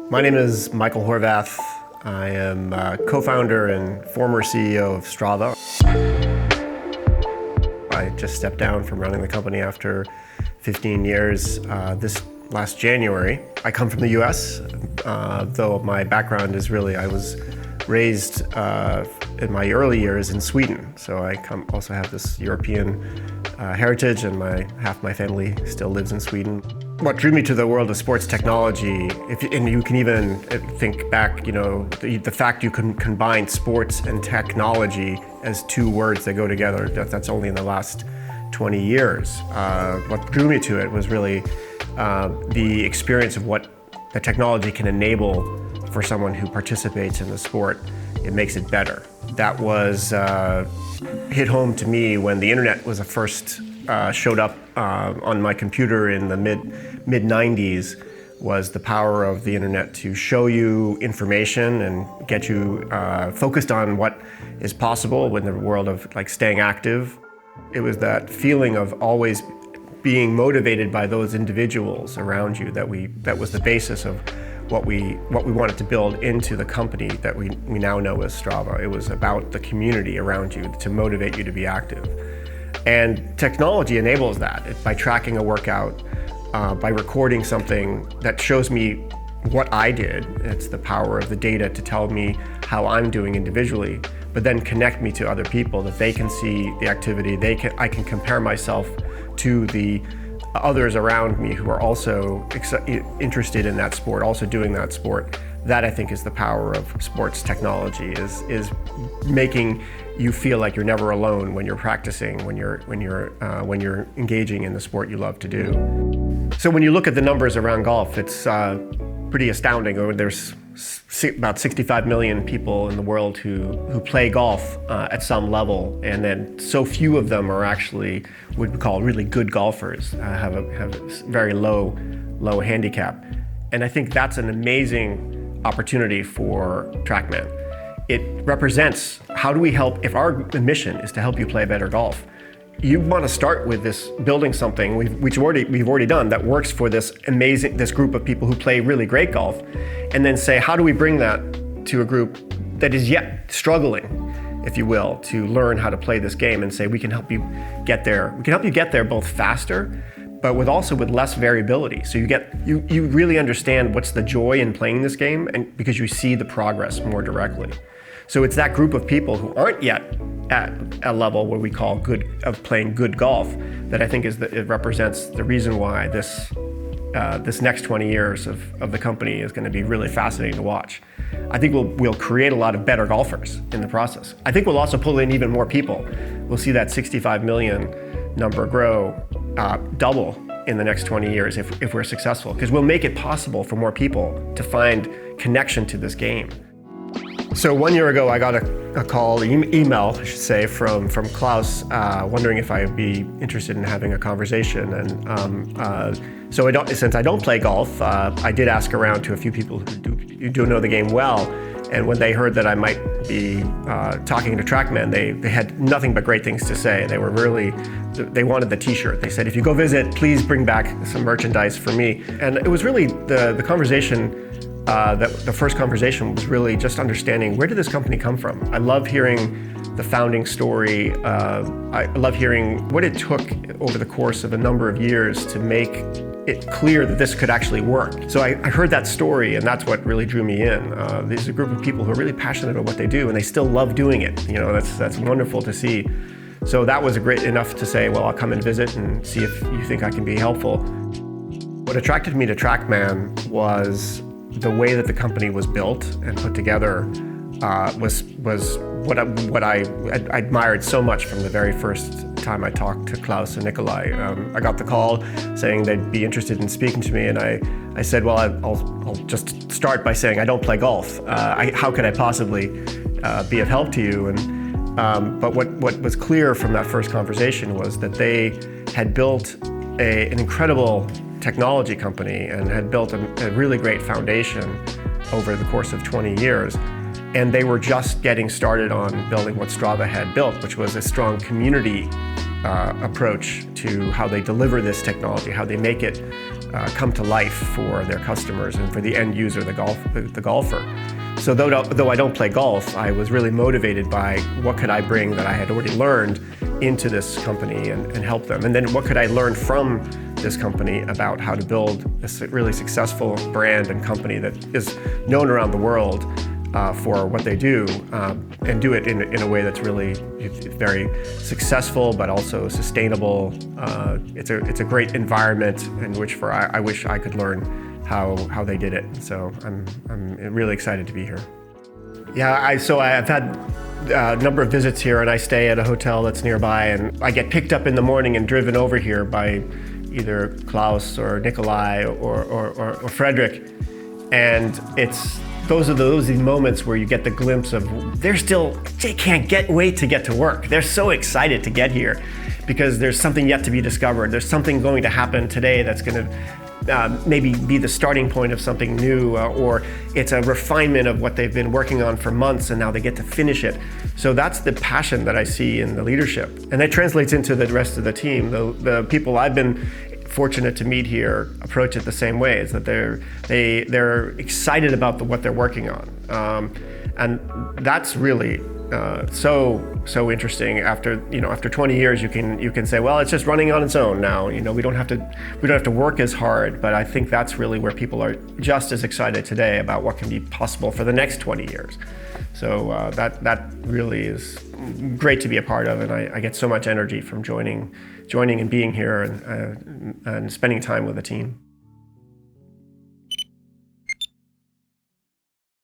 My name is Michael Horvath. I am co-founder and former CEO of Strava. I just stepped down from running the company after 15 years this last January. I come from the US, though my background is really, I was raised in my early years in Sweden. So I also have this European heritage, and half my family still lives in Sweden. What drew me to the world of sports technology, and you can even think back, the fact you can combine sports and technology as two words that go together, that's only in the last 20 years. What drew me to it was really the experience of what the technology can enable for someone who participates in the sport. It makes it better. That was hit home to me when the internet was first showed up on my computer in the mid-90s. Was the power of the internet to show you information and get you focused on what is possible in the world of staying active. It was that feeling of always being motivated by those individuals around you that was the basis of what we wanted to build into the company that we now know as Strava. It was about the community around you to motivate you to be active. And technology enables that by tracking a workout, by recording something that shows me what I did. It's the power of the data to tell me how I'm doing individually, but then connect me to other people that they can see the activity. I can compare myself to the others around me who are also interested in that sport, also doing that sport. That, I think, is the power of sports technology, is making you feel like you're never alone when you're practicing, when you're engaging in the sport you love to do. So when you look at the numbers around golf, it's pretty astounding. There's about 65 million people in the world who play golf at some level, and then so few of them are actually what we call really good golfers, have a very low handicap. And I think that's an amazing opportunity for Trackman. It represents, how do we help, if our mission is to help you play better golf, you want to start with this, building something we've already done that works for this group of people who play really great golf, and then say, how do we bring that to a group that is yet struggling, if you will, to learn how to play this game, and say, we can help you get there. We can help you get there both faster, but with less variability. So you really understand what's the joy in playing this game, and because you see the progress more directly. So it's that group of people who aren't yet at a level where we call playing good golf that I think it represents the reason why this next 20 years of the company is going to be really fascinating to watch. I think we'll create a lot of better golfers in the process. I think we'll also pull in even more people. We'll see that 65 million number grow, double in the next 20 years if we're successful, because we'll make it possible for more people to find connection to this game. So 1 year ago, I got a email, I should say, from Klaus, wondering if I'd be interested in having a conversation. And since I don't play golf, I did ask around to a few people who do know the game well. And when they heard that I might be talking to Trackman, they had nothing but great things to say. They wanted the t-shirt. They said, if you go visit, please bring back some merchandise for me. And it was really the conversation. The first conversation was really just understanding, where did this company come from? I love hearing the founding story. I love hearing what it took over the course of a number of years to make it clear that this could actually work. So I heard that story, and that's what really drew me in. There's a group of people who are really passionate about what they do, and they still love doing it. That's wonderful to see. So that was great enough to say, well, I'll come and visit and see if you think I can be helpful. What attracted me to Trackman was the way that the company was built and put together. Was what I admired so much from the very first time I talked to Klaus and Nikolai. I got the call saying they'd be interested in speaking to me, and I said, well, I'll just start by saying I don't play golf. How could I possibly be of help to you? But what was clear from that first conversation was that they had built an incredible technology company and had built a really great foundation over the course of 20 years. And they were just getting started on building what Strava had built, which was a strong community approach to how they deliver this technology, how they make it come to life for their customers and for the end user, the golfer. So though I don't play golf, I was really motivated by what could I bring that I had already learned into this company and help them. And then what could I learn from this company about how to build a really successful brand and company that is known around the world for what they do, and do it in a way that's really very successful but also sustainable. It's a great environment in which I wish I could learn how they did it. So I'm really excited to be here. Yeah, I've had a number of visits here, and I stay at a hotel that's nearby, and I get picked up in the morning and driven over here by either Klaus or Nikolai or Frederick, and those are those moments where you get the glimpse of they can't wait to get to work. They're so excited to get here because there's something yet to be discovered. There's something going to happen today that's going to maybe be the starting point of something new, or it's a refinement of what they've been working on for months and now they get to finish it. So that's the passion that I see in the leadership. And that translates into the rest of the team. The people I've been fortunate to meet here approach it the same way, is that they're excited about what they're working on. And that's really so interesting. After 20 years, you can say, well, it's just running on its own now. We don't have to work as hard. But I think that's really where people are just as excited today about what can be possible for the next 20 years. So that really is great to be a part of, and I get so much energy from joining and being here and spending time with the team.